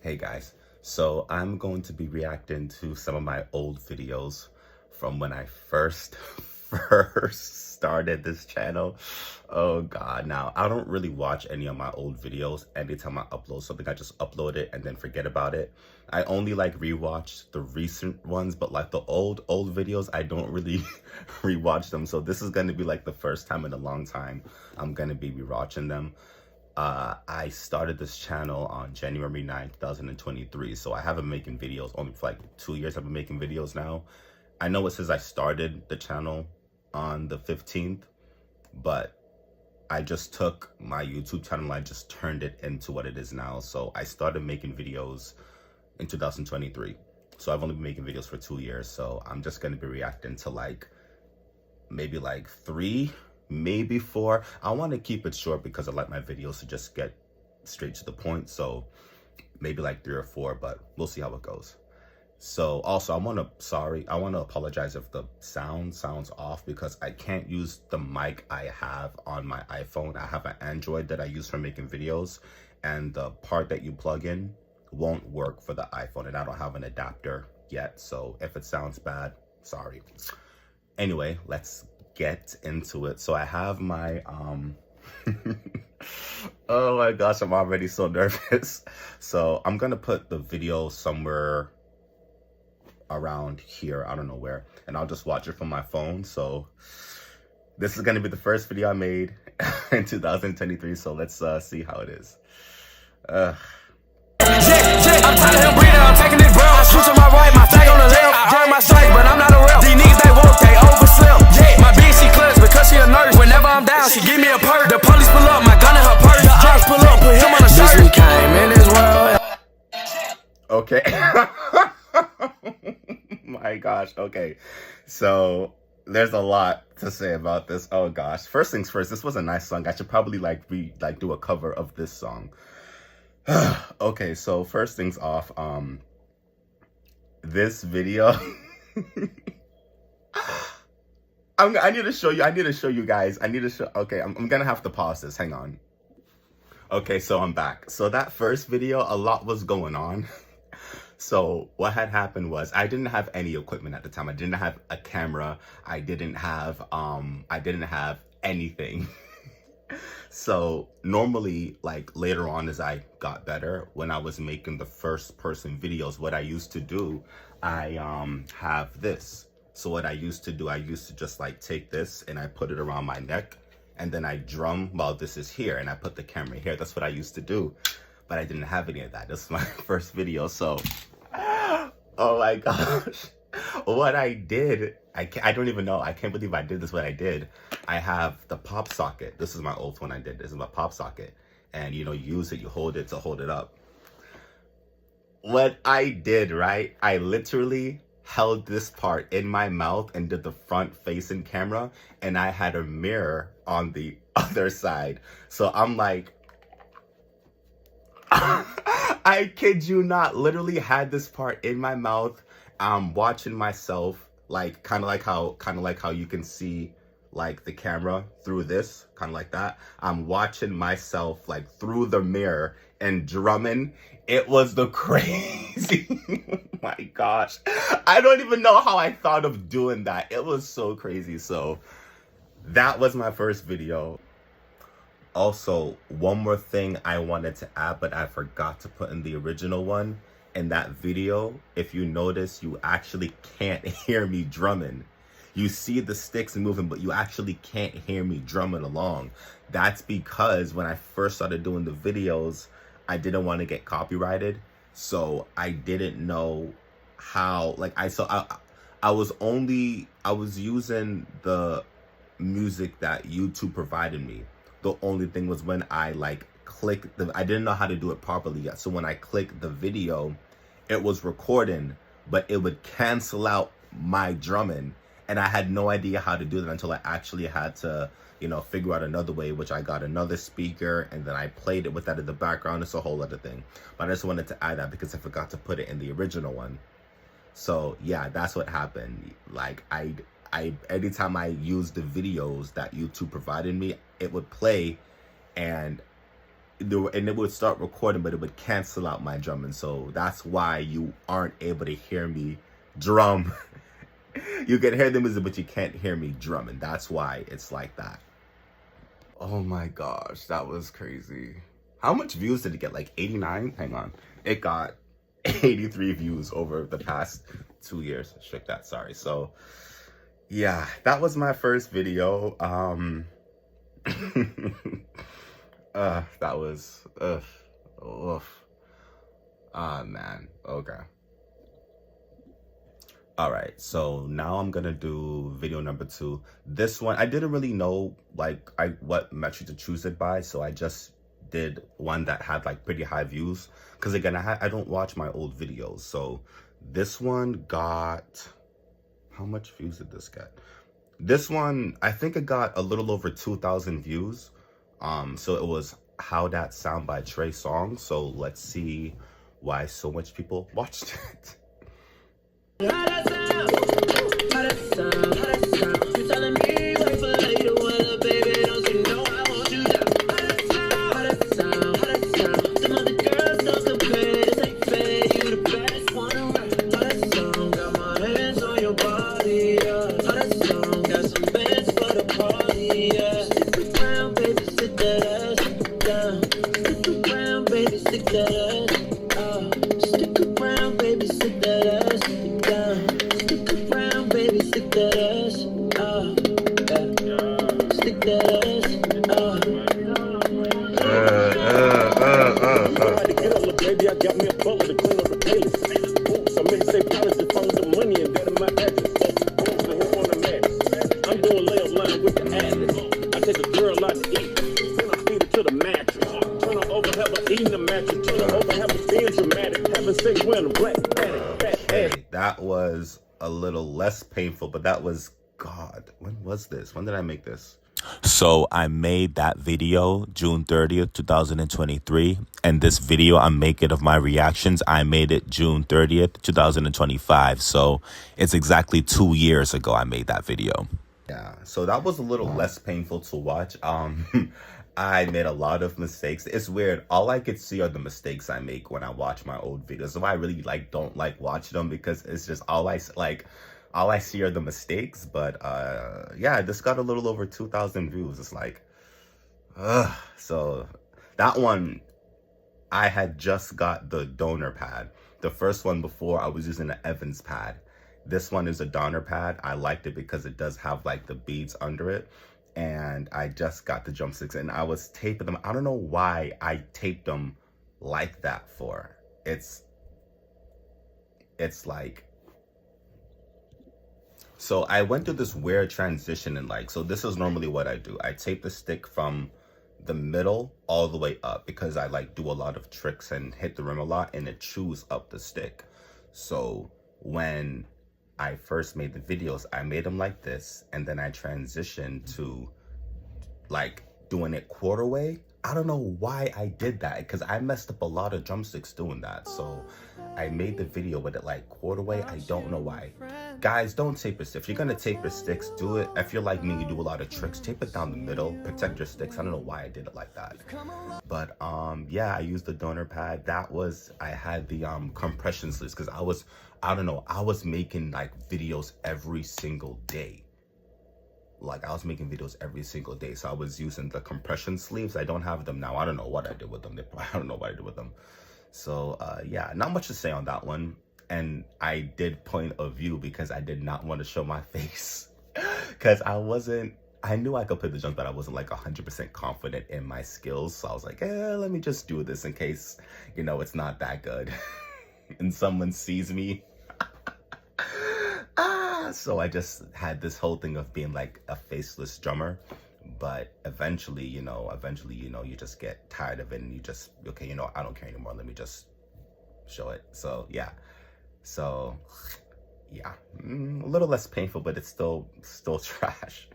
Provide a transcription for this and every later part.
Hey guys, so I'm going to be reacting to some of my old videos from when I first started this channel. Oh God, now I don't really watch any of my old videos. Anytime I upload something, I just upload it and then forget about it. I only like rewatch the recent ones, but like the old videos, I don't really rewatch them. So this is going to be like the first time in a long time I'm going to be rewatching them. I started this channel on January 9th, 2023. So I haven't been making videos only for like 2 years. I've been making videos now. I know it says I started the channel on the 15th, but I just took my YouTube channel and I just turned it into what it is now. So I started making videos in 2023. So I've only been making videos for 2 years. So I'm just going to be reacting to like maybe like 3, maybe 4. I want to keep it short because I like my videos to just get straight to the point. So maybe like 3 or 4, but we'll see how it goes. So also I want to apologize if the sound sounds off because I can't use the mic I have on my iPhone. I have an Android that I use for making videos, and the part that you plug in won't work for the iPhone, and I don't have an adapter yet. So if it sounds bad, sorry. Anyway, let's get into it. So I have my oh my gosh, I'm already so nervous. So I'm gonna put the video somewhere around here, I don't know where, and I'll just watch it from my phone. So this is gonna be the first video I made in 2023, so let's see how it is. I'm tired of him breathing, I'm taking this bro. I shoot to my right, my flag on the left. I earn my strike, but I'm not a rep. These niggas, they woke, they overslept. My bitch, she clutch because she a nurse. Whenever I'm down, she give me a perk. The police pull up, my gun in her purse. The ops pull up, put him on the shirt. We came in this world. Okay. My gosh, okay. So there's a lot to say about this. Oh gosh. First things first, this was a nice song. I should probably do a cover of this song. Okay, so first things off, this video I need to show you guys. Okay, I'm gonna have to pause this. Hang on. Okay, so I'm back. So that first video, a lot was going on. So what had happened was I didn't have any equipment at the time. I didn't have a camera. I didn't have anything. So normally, like later on as I got better, when I was making the first person videos, what I used to do, I have this. So what I used to do, I used to just like take this and I put it around my neck, and then I drum while this is here, and I put the camera here. That's what I used to do, but I didn't have any of that. This is my first video. So oh my gosh, what I did, I don't even know. I can't believe I did this. What I did, I have the pop socket. This is my old one I did. This is my pop socket. And you know, you use it, you hold it to hold it up. What I did, right? I literally held this part in my mouth and did the front facing camera. And I had a mirror on the other side. So I'm like, I kid you not, literally had this part in my mouth. I'm watching myself, like kind of like how you can see like the camera through this, kind of like that. I'm watching myself like through the mirror and drumming. It was the crazy. Oh my gosh, I don't even know how I thought of doing that. It was so crazy. So that was my first video. Also, one more thing I wanted to add, but I forgot to put in the original one. In that video, if you notice, you actually can't hear me drumming. You see the sticks moving, but you actually can't hear me drumming along. That's because when I first started doing the videos, I didn't want to get copyrighted. So I didn't know how, like I was using the music that YouTube provided me. The only thing was when I like clicked I didn't know how to do it properly yet. So when I clicked the video, it was recording, but it would cancel out my drumming. And I had no idea how to do that until I actually had to, you know, figure out another way, which I got another speaker and then I played it with that in the background. It's a whole other thing. But I just wanted to add that because I forgot to put it in the original one. So yeah, that's what happened. Like anytime I used the videos that YouTube provided me, it would play and and it would start recording, but it would cancel out my drumming. So that's why you aren't able to hear me drum. You can hear the music, but you can't hear me drumming. That's why it's like that. Oh my gosh, that was crazy. How much views did it get? Like 89? Hang on. It got 83 views over the past 2 years. Check that, sorry. So yeah, that was my first video. That was oof. Man, okay. All right, so now I'm gonna do video number 2. This one, I didn't really know like what metric to choose it by, so I just did one that had like pretty high views. Because again, I don't watch my old videos, so this one got, how much views did this get? This one, I think it got a little over 2,000 views. So it was How That Sound by Trey Songz. So let's see why so much people watched it. How that sound? How that sound? How that sound? You telling me wait for later when baby don't you know I want you now? How that sound? How that sound? How that sound? Some other girls don't compare. This ain't fair. You the best one around. How that song? Got my hands on your body. How that song? Got some bands for the party. Stick around, baby, sit that ass down. Stick around, baby, stick that ass. Stick around, baby, sit that ass. Stick around, baby, stick that ass. Stick that ass. Baby, I got me a butler to clean up the playlist. Some men say polish the phones of money and that in my address. Phones the hip on the mattress. I'm doing layup line with the atlas. I take a girl out to eat, then I feed her to the mattress. Turn her over, have her eating the mattress. Turn her over, have her being dramatic. Having sex wearing a black patty. That was a little less painful, but that was, God, when was this? When did I make this? So I made that video June 30th, 2023. And this video I'm making of my reactions, I made it June 30th, 2025. So it's exactly 2 years ago I made that video. Yeah, so that was a little less painful to watch. I made a lot of mistakes. It's weird. All I could see are the mistakes I make when I watch my old videos. So I really don't like watching them because it's just all I see are the mistakes. But yeah, this got a little over 2,000 views. It's like, so that one, I had just got the donor pad. The first one before, I was using the Evans pad. This one is a donor pad. I liked it because it does have like the beads under it. And I just got the drumsticks and I was taping them. I don't know why I taped them like that for. It's like, so I went through this weird transition in like, so this is normally what I do. I tape the stick from the middle all the way up because I like do a lot of tricks and hit the rim a lot and it chews up the stick. So when I first made the videos, I made them like this, and then I transitioned to like doing it quarter way. I don't know why I did that because I messed up a lot of drumsticks doing that. So I made the video with it like quarter way. I don't know why. Guys, don't tape your sticks. If you're gonna tape your sticks, do it. If you're like me, you do a lot of tricks, tape it down the middle, protect your sticks. I don't know why I did it like that. But yeah, I used the donor pad. That was, I had the compression sleeves because I was making like videos every single day. Like I was making videos every single day. So I was using the compression sleeves. I don't have them now. I don't know what I did with them. I don't know what I did with them. So yeah, not much to say on that one. And I did point of view because I did not want to show my face because I knew I could play the drums, but I wasn't like 100% confident in my skills. So I was like, let me just do this in case, it's not that good and someone sees me. So I just had this whole thing of being like a faceless drummer. But eventually, you just get tired of it and you just, okay, I don't care anymore. Let me just show it. So yeah. So yeah, a little less painful, but it's still trash.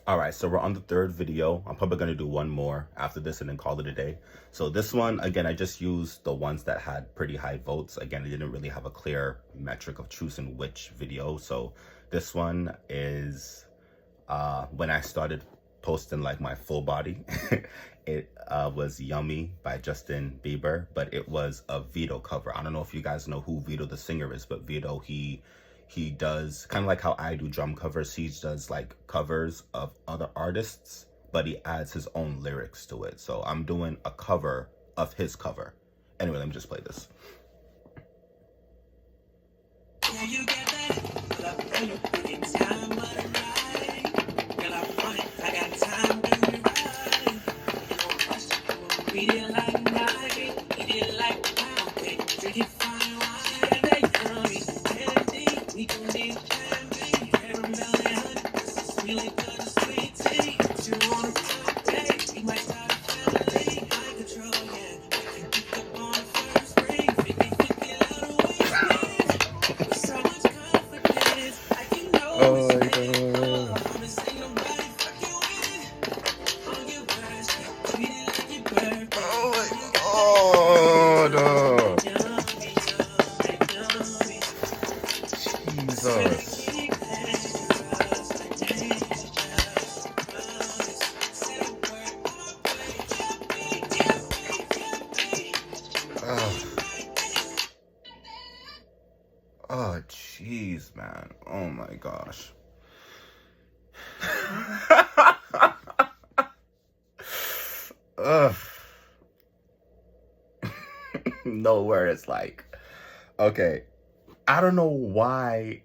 All right, so we're on the third video. I'm probably gonna do one more after this and then call it a day. So this one, again, I just used the ones that had pretty high votes. Again, I didn't really have a clear metric of choosing which video. So this one is when I started posting like my full body It was Yummy by Justin Bieber, but it was a Vito cover. I don't know if you guys know who Vito the singer is, but Vito, he does kind of like how I do drum covers. He does like covers of other artists, but he adds his own lyrics to it. So I'm doing a cover of his cover. Anyway, let me just play this. Yeah, you get that? Oh, jeez, man. Oh, my gosh. Ugh. No words, like, okay. I don't know why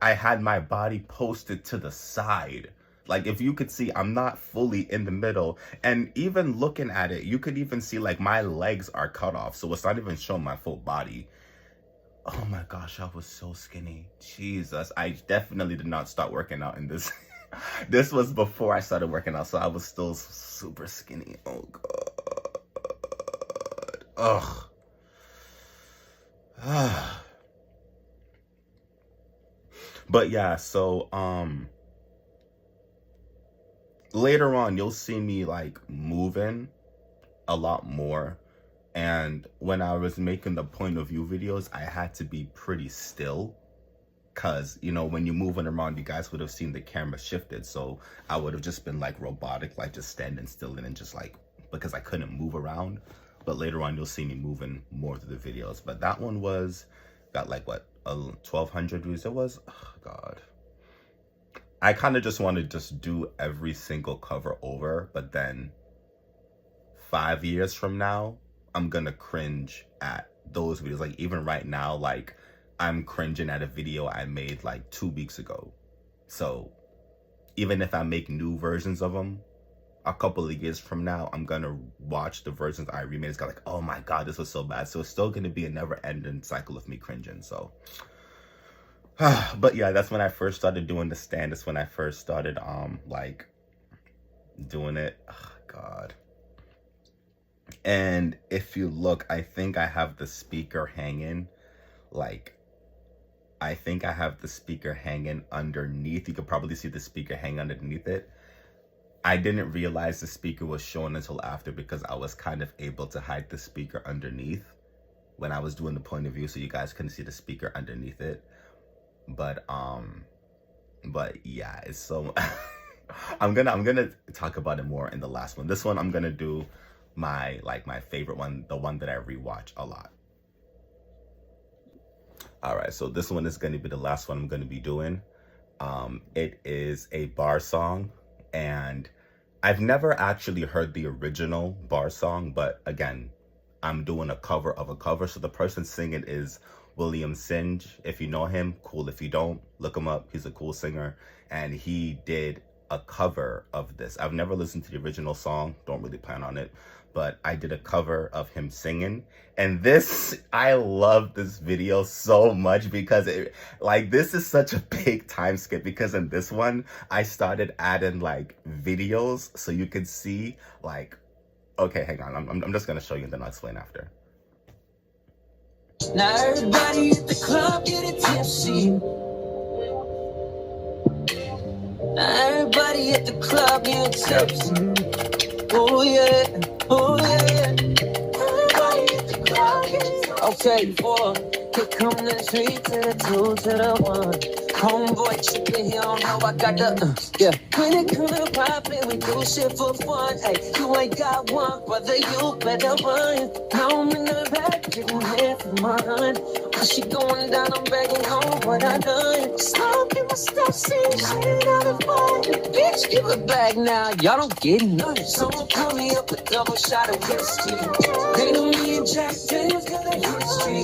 I had my body posted to the side. Like, if you could see, I'm not fully in the middle. And even looking at it, you could even see, like, my legs are cut off. So it's not even showing my full body. Oh my gosh, I was so skinny. Jesus, I definitely did not start working out in this. This was before I started working out, so I was still super skinny. Oh God. Ugh. But yeah, so later on you'll see me like moving a lot more. And when I was making the point of view videos, I had to be pretty still. Cause, you know, when you're moving around, you guys would have seen the camera shifted. So I would have just been like robotic, like just standing still and just like, because I couldn't move around. But later on, you'll see me moving more through the videos. But that one got like what, 1,200 views? It was, oh God. I kind of just want to just do every single cover over. But then 5 years from now, I'm gonna cringe at those videos. Like even right now, like I'm cringing at a video I made like 2 weeks ago. So even if I make new versions of them a couple of years from now, I'm gonna watch the versions I remade. It's got like, oh my God, this was so bad. So it's still gonna be a never-ending cycle of me cringing. So but yeah, that's when I first started doing the stand. That's when I first started like doing it. Oh God. And if you look, I think I have the speaker hanging, like, I think I have the speaker hanging underneath. You could probably see the speaker hang underneath it. I didn't realize the speaker was shown until after because I was kind of able to hide the speaker underneath when I was doing the point of view, so you guys couldn't see the speaker underneath it. But yeah, it's so I'm gonna talk about it more in the last one. This one I'm gonna do my favorite one, the one that I rewatch a lot. All right, so this one is going to be the last one I'm going to be doing. It is a bar song, and I've never actually heard the original bar song, but again, I'm doing a cover of a cover. So the person singing is William Singe. If you know him, cool. If you don't, look him up. He's a cool singer, and he did a cover of this. I've never listened to the original song, don't really plan on it, but I did a cover of him singing. And this, I love this video so much because it, like, this is such a big time skip, because in this one, I started adding like videos so you could see like, okay, hang on, I'm just gonna show you and then I'll explain after. Now everybody at the club getting tipsy. Now everybody at the club getting tipsy. Oh yeah, oh yeah. Everybody at the club getting tipsy. Okay, 4, here come the 3 to the 2 to the 1. Homeboy chicken, he don't know I got the, yeah. When it come to poppin', we do shit for fun. Hey, you ain't got one, brother, you better run. Now I'm in the back, getting head for mine. When she going down, I'm begging home what I done. Slow in my steps, see shit out of fun. Bitch, give it back now, y'all don't get none. Someone pull me up a double shot of whiskey. They know me and Jack Daniels got a history.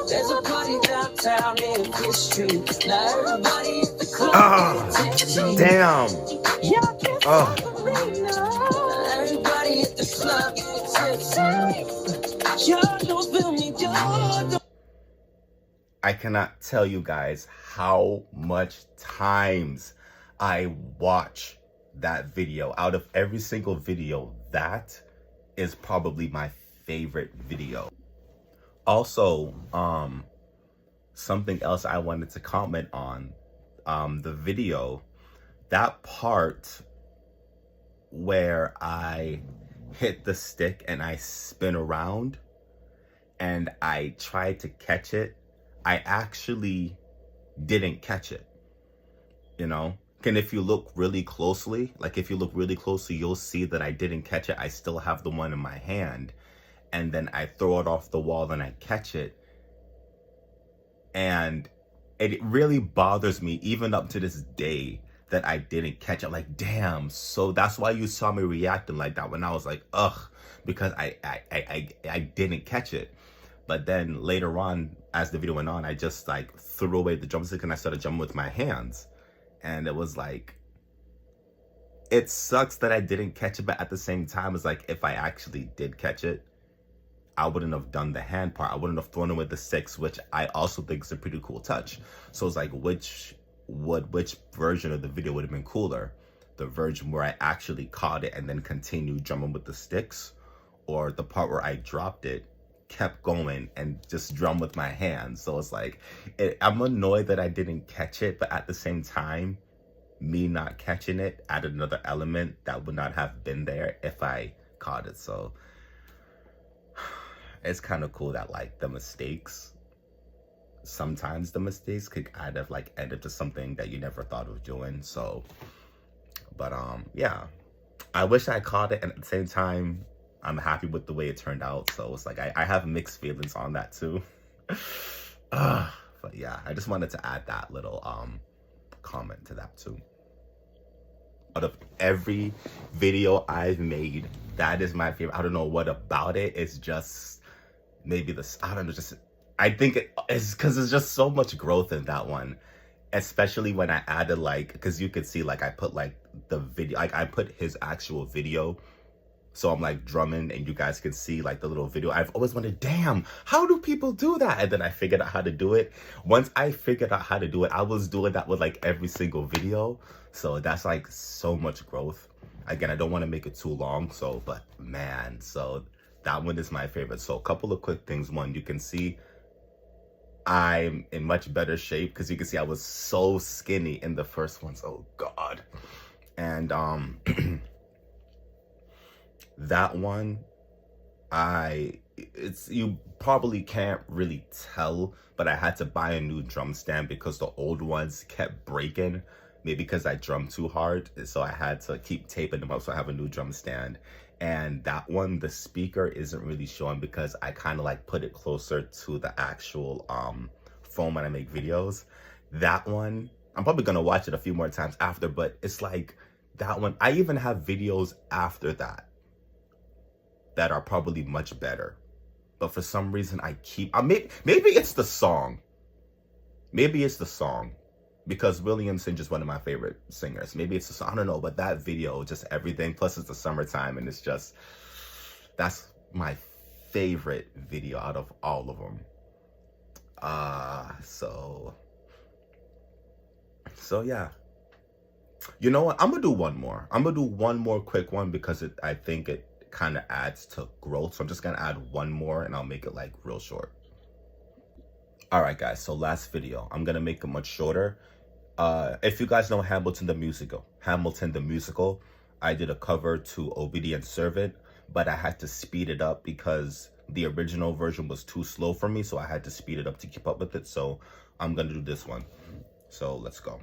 There's a party downtown in Fifth Street. Now everybody at the club. Damn. Oh. Everybody at the club gets y'all don't feel me, y'all. I cannot tell you guys how much times I watch that video. Out of every single video, that is probably my favorite video. Also, something else I wanted to comment on, the video, that part where I hit the stick and I spin around and I tried to catch it, I actually didn't catch it, you know? And if you look really closely, you'll see that I didn't catch it. I still have the one in my hand, and then I throw it off the wall and I catch it. And it really bothers me even up to this day that I didn't catch it. Like, damn. So that's why you saw me reacting like that when I was like, ugh, because I didn't catch it. But then later on, as the video went on, I just like threw away the drumstick and I started jumping with my hands. And it was like, it sucks that I didn't catch it, but at the same time, it's like, if I actually did catch it, I wouldn't have done the hand part. I wouldn't have thrown it with the sticks, which I also think is a pretty cool touch. So it's like, which version of the video would have been cooler? The version where I actually caught it and then continued drumming with the sticks, or the part where I dropped it, kept going, and just drum with my hands? So it's like, I'm annoyed that I didn't catch it, but at the same time, me not catching it added another element that would not have been there if I caught it. So it's kind of cool that like sometimes the mistakes could kind of like end up to something that you never thought of doing. So, but yeah, I wish I caught it, and at the same time, I'm happy with the way it turned out. So it's like, I have mixed feelings on that too. But yeah, I just wanted to add that little comment to that too. Out of every video I've made, that is my favorite. I don't know what about it. It's just maybe this, I don't know, just, I think it's because there's just so much growth in that one. Especially when I added like, because you could see like I put like the video, like I put his actual video. So I'm like drumming and you guys can see like the little video. I've always wondered, damn, how do people do that? And then I figured out how to do it. Once I figured out how to do it, I was doing that with like every single video. So that's like so much growth. Again, I don't want to make it too long. So, but man, so that one is my favorite. So a couple of quick things. One, you can see I'm in much better shape because you can see I was so skinny in the first ones. Oh God. And that one, you probably can't really tell, but I had to buy a new drum stand because the old ones kept breaking, maybe because I drummed too hard. So I had to keep taping them up. So I have a new drum stand. And that one, the speaker isn't really showing because I kind of like put it closer to the actual phone when I make videos. That one, I'm probably gonna watch it a few more times after, but it's like that one, I even have videos after that are probably much better. But for some reason I keep, maybe it's the song. Maybe it's the song. Because Williamson is one of my favorite singers. Maybe it's the song, I don't know, but that video, just everything, plus it's the summertime, and it's just, that's my favorite video out of all of them. So yeah. You know what? I'm gonna do one more. I'm gonna do one more quick one because I think it kind of adds to growth. So I'm just gonna add one more and I'll make it like real short. All right, guys. So last video, I'm gonna make it much shorter. If you guys know Hamilton the musical, I did a cover to Obedient Servant, but I had to speed it up because the original version was too slow for me. So I had to speed it up to keep up with it. So I'm gonna do this one. So let's go.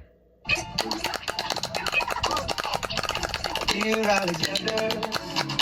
Dear Alexander,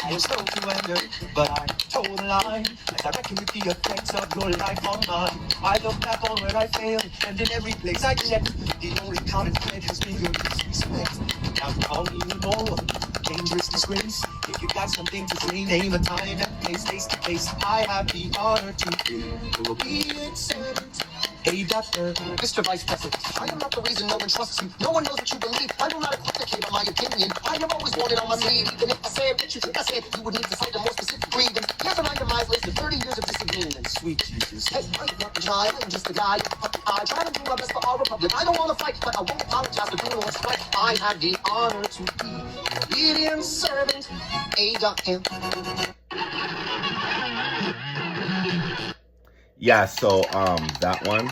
I was slow to anger, but I told a lie. As I reckon with the effects of your life on mine. I look back on where I failed, and in every place I checked, the only common thread has been your disrespect. Now you call me immoral, dangerous disgrace. If you got something to say, name a time and place, face to face. I have the honor to be your obedient servant. Hey, doctor, Mr. Vice President, I am not the reason no one trusts you. No one knows what you believe. I will not equivocate on my opinion. I have always wanted on my sleeve. Even if I said that you think I said, you would need to cite a more specific reason. Here's an itemized list of 30 years of disagreement. Sweet Jesus. Hey, I'm not the child, I'm just a guy. I try to do my best for our republic. I don't want to fight, but I won't apologize for doing what's right. I have the honor to be your obedient servant. A doctor. Yeah, so that one.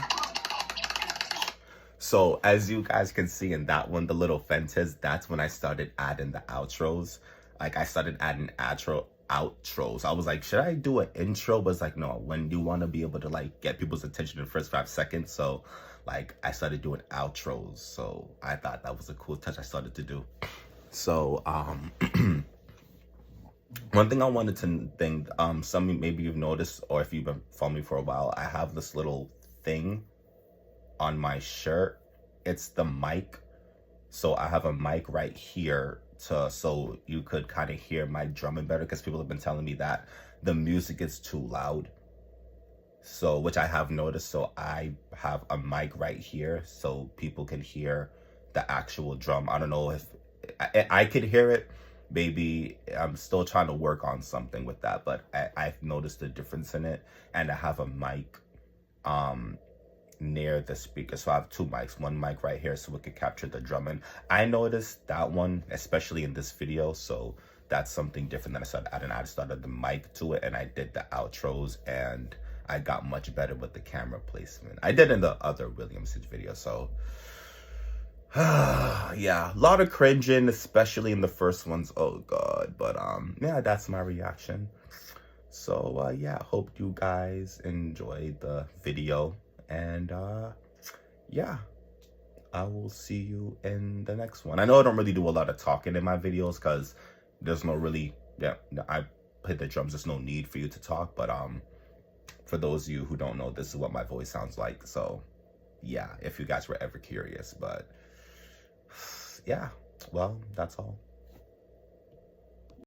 So as you guys can see in that one, the little fences, that's when I started adding the outros. Like I started adding outros. I was like, should I do an intro? But it's like, no, when you want to be able to like get people's attention in the first 5 seconds. So like I started doing outros. So I thought that was a cool touch I started to do. So one thing I wanted to think, some maybe you've noticed, or if you've been following me for a while, I have this little thing on my shirt. It's the mic. So I have a mic right here so you could kind of hear my drumming better, because people have been telling me that the music is too loud. So, which I have noticed. So I have a mic right here so people can hear the actual drum. I don't know if I could hear it. Maybe I'm still trying to work on something with that, but I've noticed a difference in it. And I have a mic near the speaker. So I have 2 mics, one mic right here so we could capture the drumming. I noticed that one, especially in this video. So that's something different that I started adding. I started the mic to it and I did the outros, and I got much better with the camera placement. I did in the other Williamson video. So yeah, a lot of cringing, especially in the first ones. Oh god. But yeah, that's my reaction. So yeah, hope you guys enjoyed the video, and yeah, I will see you in the next one. I know I don't really do a lot of talking in my videos because there's no really, yeah, I play the drums, there's no need for you to talk. But for those of you who don't know, this is what my voice sounds like. So yeah, if you guys were ever curious. But yeah, well, that's all.